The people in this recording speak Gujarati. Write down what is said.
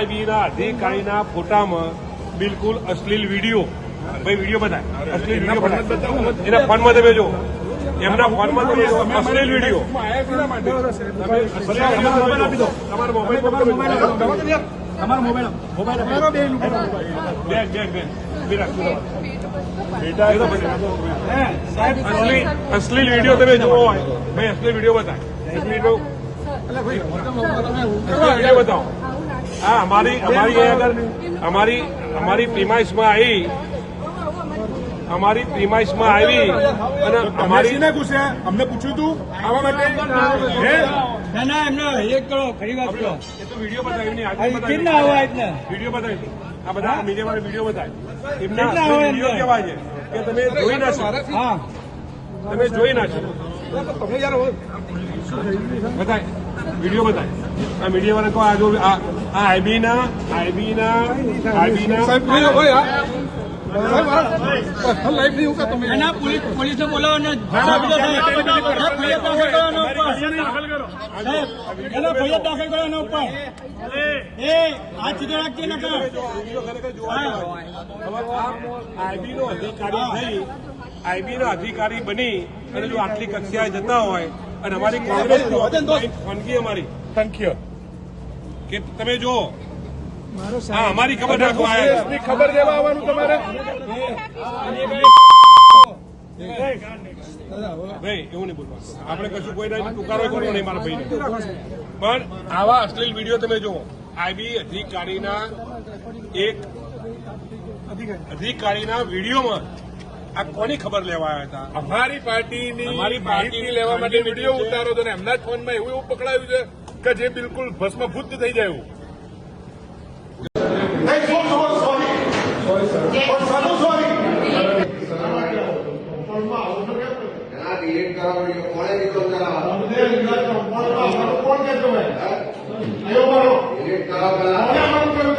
અધિકારીના ફોટામાં બિલકુલ અશ્લીલ વિડીયો, ભાઈ વિડીયો બતાય, અશ્લીલ વિડીયો બતાય, એના ફોનમાં તમે જો, એમના ફોનમાં તમે જો અશ્લીલ વિડીયો. તમારો અશ્લીલ વિડીયો તમે જોવો હોય, ભાઈ અશ્લીલ વિડીયો બતાય, વિડીયો બતાવો. હા, અમારી પ્રીમાઇસમાં આવી અને અમારી અમને પૂછ્યું તું આવા માટે ના એમને એક કરો ખરી વાત કરો. એ તો વિડીયો બતાવી વિડીયો બતાવી આ બધા મીડિયામાં વિડીયો બતાવે એમના વિડીયો કેવા છે કે તમે જોઈ ના શકો. હા તમે જોઈ ના શકો. બતાય વિડીયો બતાય. આ મીડિયા વાળા કહો આ જો આ આઈબીના પોલીસને બોલાવો ફરિયાદ દાખલ કરો એના ઉપર. એ આ ચીજો રાખજે ને આઈબીનો અધિકારી બની અને જો આટલી કક્ષાએ જતા હોય અને અમારી કોંગ્રેસ વાનગી અમારી સંખ્યા કે તમે જો હા અમારી ખબર રાખો ખબર દેવા આવવાનું તમારે ભાઈ એવું નહીં બોલવાનું. આપણે કશું કોઈ ટુકારો કરવો નહીં મારા ભાઈને. પણ આવા અશ્લીલ વિડીયો તમે જુઓ. આઈબી અધિકારીના વિડીયોમાં આ કોની ખબર લેવા આવ્યા હતા? અમારી પાર્ટીની લેવા માટે વિડીયો ઉતારો તો એમના જ ફોનમાં એવું પકડાયું છે કે જે બિલકુલ ભસ્મભૂત થઈ જાય એવું. કોણ